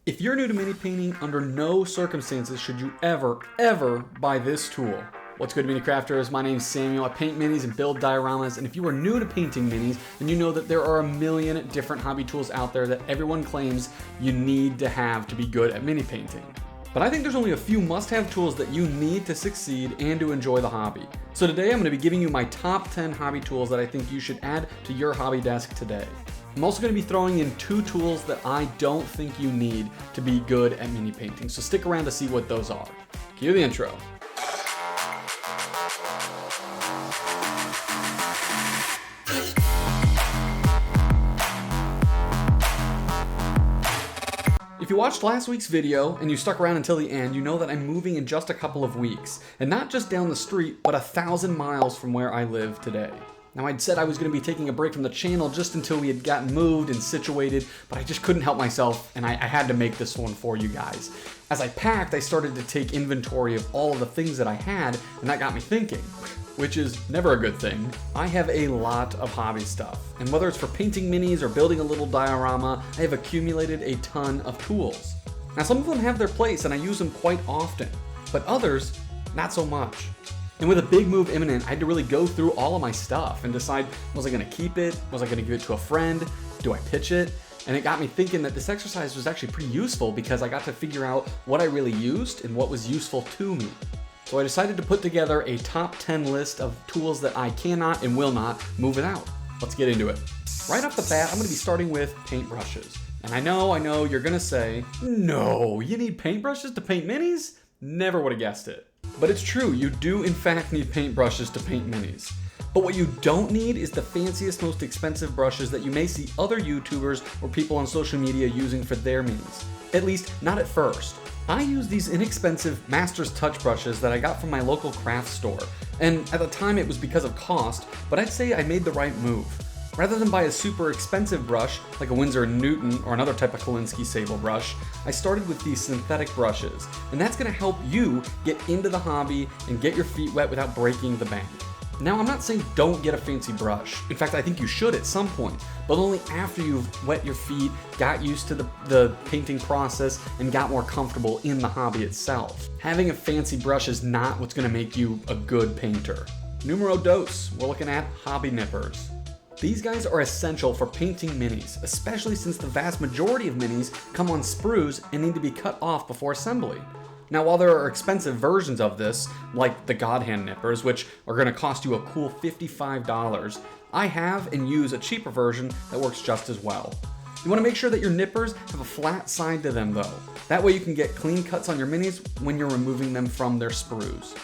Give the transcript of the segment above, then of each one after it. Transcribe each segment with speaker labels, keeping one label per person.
Speaker 1: If you're new to mini painting, under no circumstances should you ever buy this tool. What's good, minicrafters? My name's Samuel. I paint minis and build dioramas, and if you are new to painting minis, then you know that there are a million different hobby tools out there that everyone claims you need to have to be good at mini painting. But I think there's only a few must-have tools that you need to succeed and to enjoy the hobby. So today I'm going to be giving you my top 10 hobby tools that I think you should add to your hobby desk today. I'm also going to be throwing in 2 tools that I don't think you need to be good at mini painting, so stick around to see what those are. Cue the intro. If you watched last week's video and you stuck around until the end, you know that I'm moving in just a couple of weeks, and not just down the street, but 1,000 miles from where I live today. Now, I'd said I was going to be taking a break from the channel just until we had gotten moved and situated, but I just couldn't help myself, and I had to make this one for you guys. As I packed, I started to take inventory of all of the things that I had, and that got me thinking, which is never a good thing. I have a lot of hobby stuff, and whether it's for painting minis or building a little diorama, I have accumulated a ton of tools. Now, some of them have their place, and I use them quite often, but others, not so much. And with a big move imminent, I had to really go through all of my stuff and decide, was I gonna keep it? Was I gonna give it to a friend? Do I pitch it? And it got me thinking that this exercise was actually pretty useful because I got to figure out what I really used and what was useful to me. So I decided to put together a top 10 list of tools that I cannot and will not move without. Let's get into it. Right off the bat, I'm gonna be starting with paintbrushes. And I know you're gonna say, no, you need paintbrushes to paint minis? Never would have guessed it. But it's true, you do in fact need paintbrushes to paint minis. But what you don't need is the fanciest, most expensive brushes that you may see other YouTubers or people on social media using for their minis. At least, not at first. I use these inexpensive Master's Touch brushes that I got from my local craft store. And at the time it was because of cost, but I'd say I made the right move. Rather than buy a super expensive brush, like a Winsor & Newton or another type of Kolinsky sable brush, I started with these synthetic brushes, and that's gonna help you get into the hobby and get your feet wet without breaking the bank. Now, I'm not saying don't get a fancy brush. In fact, I think you should at some point, but only after you've wet your feet, got used to the painting process, and got more comfortable in the hobby itself. Having a fancy brush is not what's gonna make you a good painter. Numero dos, we're looking at hobby nippers. These guys are essential for painting minis, especially since the vast majority of minis come on sprues and need to be cut off before assembly. Now, while there are expensive versions of this, like the God Hand nippers, which are going to cost you a cool $55, I have and use a cheaper version that works just as well. You want to make sure that your nippers have a flat side to them though. That way you can get clean cuts on your minis when you're removing them from their sprues.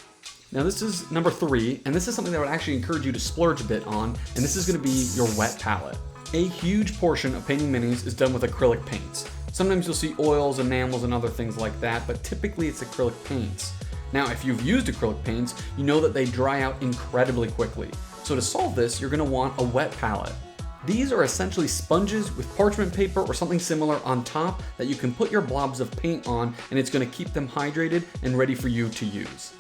Speaker 1: Now this is number 3, and this is something that I would actually encourage you to splurge a bit on, and this is going to be your wet palette. A huge portion of painting minis is done with acrylic paints. Sometimes you'll see oils, enamels, and other things like that, but typically it's acrylic paints. Now if you've used acrylic paints, you know that they dry out incredibly quickly. So to solve this, you're going to want a wet palette. These are essentially sponges with parchment paper or something similar on top that you can put your blobs of paint on, and it's going to keep them hydrated and ready for you to use.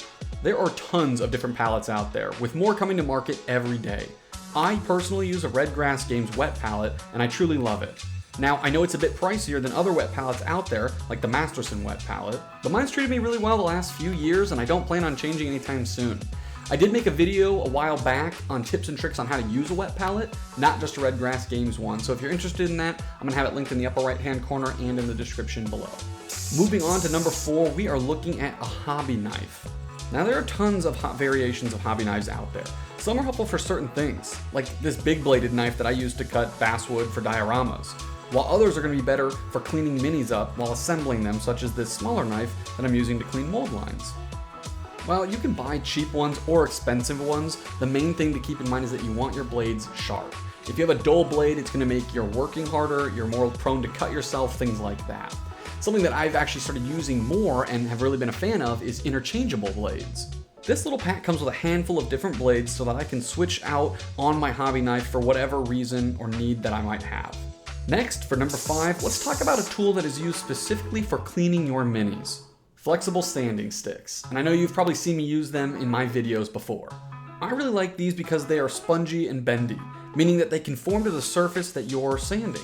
Speaker 1: There are tons of different palettes out there, with more coming to market every day. I personally use a Red Grass Games wet palette, and I truly love it. Now, I know it's a bit pricier than other wet palettes out there, like the Masterson wet palette, but mine's treated me really well the last few years, and I don't plan on changing anytime soon. I did make a video a while back on tips and tricks on how to use a wet palette, not just a Red Grass Games one, so if you're interested in that, I'm gonna have it linked in the upper right hand corner and in the description below. Moving on to number 4, we are looking at a hobby knife. Now there are tons of variations of hobby knives out there. Some are helpful for certain things, like this big bladed knife that I use to cut basswood for dioramas, while others are going to be better for cleaning minis up while assembling them, such as this smaller knife that I'm using to clean mold lines. While you can buy cheap ones or expensive ones, the main thing to keep in mind is that you want your blades sharp. If you have a dull blade, it's going to make your working harder, you're more prone to cut yourself, things like that. Something that I've actually started using more and have really been a fan of is interchangeable blades. This little pack comes with a handful of different blades so that I can switch out on my hobby knife for whatever reason or need that I might have. Next, for number 5, let's talk about a tool that is used specifically for cleaning your minis. Flexible sanding sticks. And I know you've probably seen me use them in my videos before. I really like these because they are spongy and bendy, meaning that they can form to the surface that you're sanding.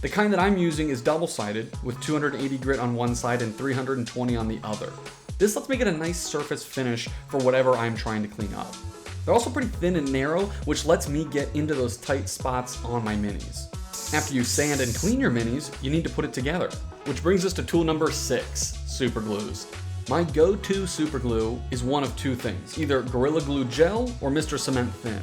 Speaker 1: The kind that I'm using is double-sided, with 280 grit on one side and 320 on the other. This lets me get a nice surface finish for whatever I'm trying to clean up. They're also pretty thin and narrow, which lets me get into those tight spots on my minis. After you sand and clean your minis, you need to put it together. Which brings us to tool number 6, super glues. My go-to super glue is one of two things, either Gorilla Glue Gel or Mr. Cement Thin.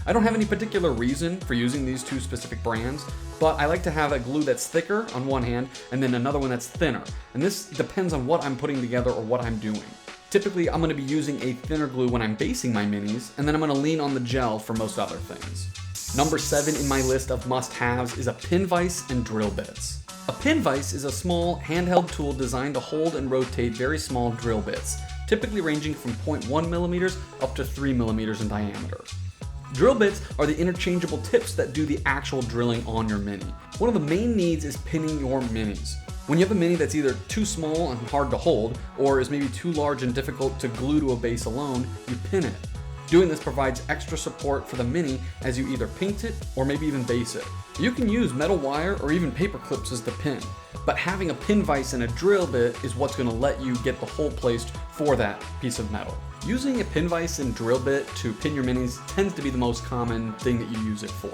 Speaker 1: I don't have any particular reason for using these two specific brands, but I like to have a glue that's thicker on one hand and then another one that's thinner. And this depends on what I'm putting together or what I'm doing. Typically, I'm going to be using a thinner glue when I'm basing my minis, and then I'm going to lean on the gel for most other things. Number 7 in my list of must-haves is a pin vise and drill bits. A pin vise is a small handheld tool designed to hold and rotate very small drill bits, typically ranging from 0.1 millimeters up to 3 millimeters in diameter. Drill bits are the interchangeable tips that do the actual drilling on your mini. One of the main needs is pinning your minis. When you have a mini that's either too small and hard to hold, or is maybe too large and difficult to glue to a base alone, you pin it. Doing this provides extra support for the mini as you either paint it or maybe even base it. You can use metal wire or even paper clips as the pin, but having a pin vise and a drill bit is what's going to let you get the hole placed for that piece of metal. Using a pin vise and drill bit to pin your minis tends to be the most common thing that you use it for.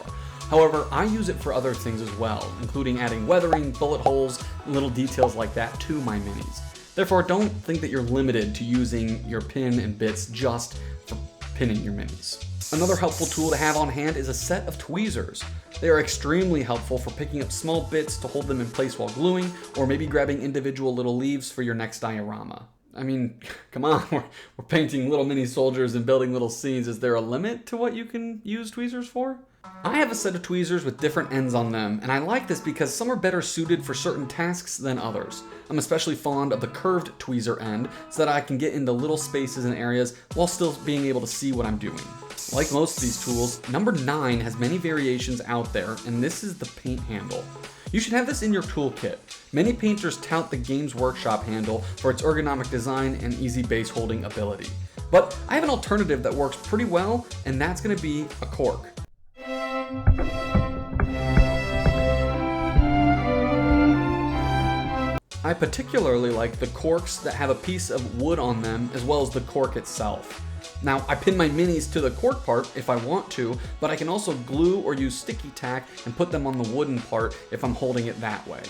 Speaker 1: However, I use it for other things as well, including adding weathering, bullet holes, little details like that to my minis. Therefore, don't think that you're limited to using your pin and bits just for pinning your minis. Another helpful tool to have on hand is a set of tweezers. They are extremely helpful for picking up small bits to hold them in place while gluing, or maybe grabbing individual little leaves for your next diorama. I mean, come on, we're painting little mini soldiers and building little scenes. Is there a limit to what you can use tweezers for? I have a set of tweezers with different ends on them, and I like this because some are better suited for certain tasks than others. I'm especially fond of the curved tweezer end so that I can get into little spaces and areas while still being able to see what I'm doing. Like most of these tools, number 9 has many variations out there, and this is the paint handle. You should have this in your toolkit. Many painters tout the Games Workshop handle for its ergonomic design and easy base holding ability. But I have an alternative that works pretty well, and that's going to be a cork. I particularly like the corks that have a piece of wood on them as well as the cork itself. Now, I pin my minis to the cork part if I want to, but I can also glue or use sticky tack and put them on the wooden part if I'm holding it that way.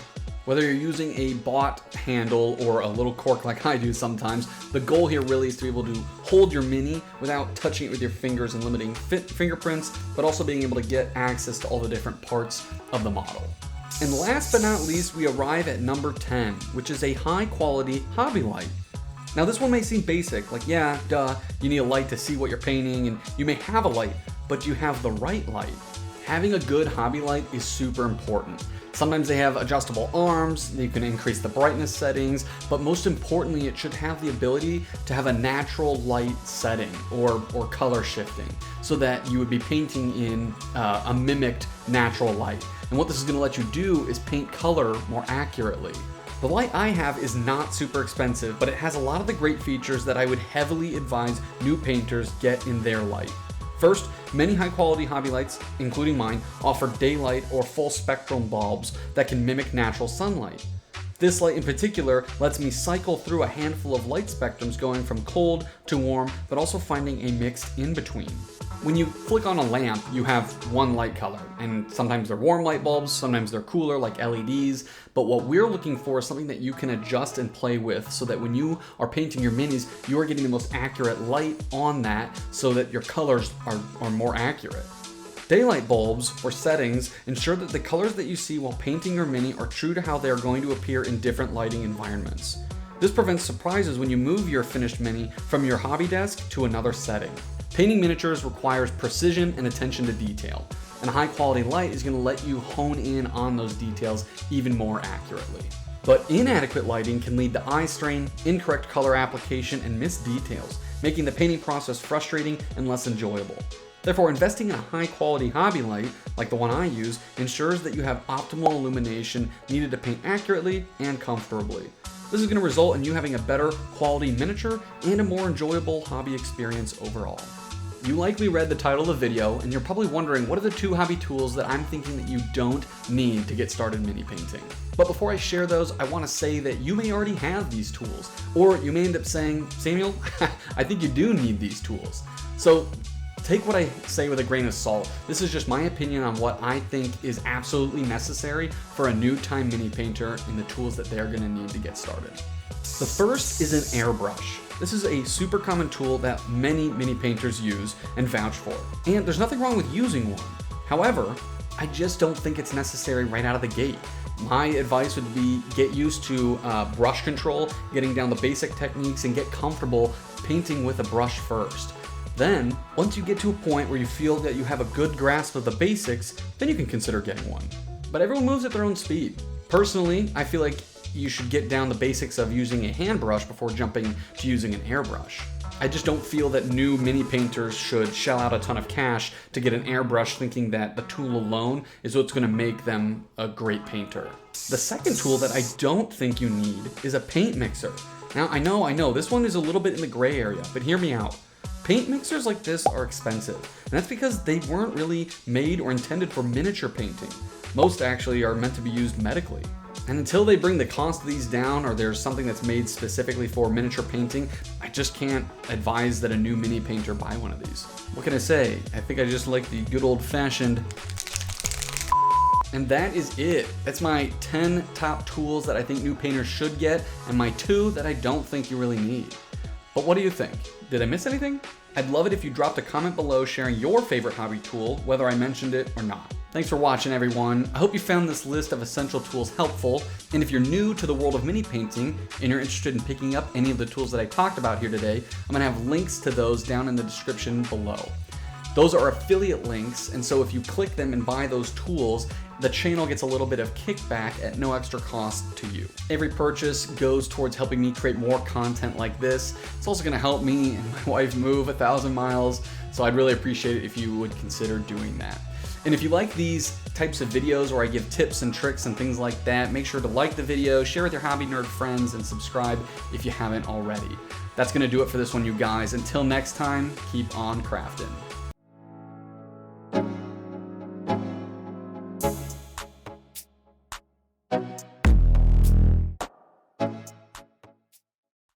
Speaker 1: Whether you're using a bought handle or a little cork like I do sometimes, the goal here really is to be able to hold your mini without touching it with your fingers and limiting fingerprints, but also being able to get access to all the different parts of the model. And last but not least, we arrive at number 10, which is a high quality hobby light. Now this one may seem basic, like yeah, duh, you need a light to see what you're painting, and you may have a light, but you have the right light. Having a good hobby light is super important. Sometimes they have adjustable arms, you can increase the brightness settings, but most importantly, it should have the ability to have a natural light setting or color shifting so that you would be painting in a mimicked natural light. And what this is going to let you do is paint color more accurately. The light I have is not super expensive, but it has a lot of the great features that I would heavily advise new painters get in their light. First, many high-quality hobby lights, including mine, offer daylight or full spectrum bulbs that can mimic natural sunlight. This light in particular lets me cycle through a handful of light spectrums going from cold to warm, but also finding a mixed in-between. When you flick on a lamp, you have one light color, and sometimes they're warm light bulbs, sometimes they're cooler like LEDs, but what we're looking for is something that you can adjust and play with so that when you are painting your minis, you are getting the most accurate light on that so that your colors are more accurate. Daylight bulbs or settings ensure that the colors that you see while painting your mini are true to how they are going to appear in different lighting environments. This prevents surprises when you move your finished mini from your hobby desk to another setting. Painting miniatures requires precision and attention to detail, and a high quality light is going to let you hone in on those details even more accurately. But inadequate lighting can lead to eye strain, incorrect color application, and missed details, making the painting process frustrating and less enjoyable. Therefore, investing in a high quality hobby light, like the one I use, ensures that you have optimal illumination needed to paint accurately and comfortably. This is going to result in you having a better quality miniature and a more enjoyable hobby experience overall. you likely read the title of the video and you're probably wondering what are the 2 hobby tools that I'm thinking that you don't need to get started mini painting. But before I share those, I want to say that you may already have these tools, or you may end up saying, Samuel, I think you do need these tools. So take what I say with a grain of salt. This is just my opinion on what I think is absolutely necessary for a new time mini painter and the tools that they're going to need to get started. The first is an airbrush. This is a super common tool that many mini painters use and vouch for. And there's nothing wrong with using one. However, I just don't think it's necessary right out of the gate. My advice would be get used to brush control, getting down the basic techniques, and get comfortable painting with a brush first. Then, once you get to a point where you feel that you have a good grasp of the basics, then you can consider getting one. But everyone moves at their own speed. Personally, I feel like you should get down the basics of using a hand brush before jumping to using an airbrush. I just don't feel that new mini painters should shell out a ton of cash to get an airbrush thinking that the tool alone is what's going to make them a great painter. The second tool that I don't think you need is a paint mixer. Now, I know, this one is a little bit in the gray area, but hear me out. Paint mixers like this are expensive, and that's because they weren't really made or intended for miniature painting. Most actually are meant to be used medically. And until they bring the cost of these down, or there's something that's made specifically for miniature painting, I just can't advise that a new mini painter buy one of these. What can I say? I think I just like the good old-fashioned. And that is it. That's my 10 top tools that I think new painters should get, and my 2 that I don't think you really need. But what do you think? Did I miss anything? I'd love it if you dropped a comment below sharing your favorite hobby tool, whether I mentioned it or not. Thanks for watching, everyone. I hope you found this list of essential tools helpful, and if you're new to the world of mini painting and you're interested in picking up any of the tools that I talked about here today, I'm gonna have links to those down in the description below. Those are affiliate links, and so if you click them and buy those tools, the channel gets a little bit of kickback at no extra cost to you. Every purchase goes towards helping me create more content like this. It's also gonna help me and my wife move 1,000 miles, so I'd really appreciate it if you would consider doing that. And if you like these types of videos where I give tips and tricks and things like that, make sure to like the video, share with your hobby nerd friends, and subscribe if you haven't already. That's gonna do it for this one, you guys. Until next time, keep on crafting.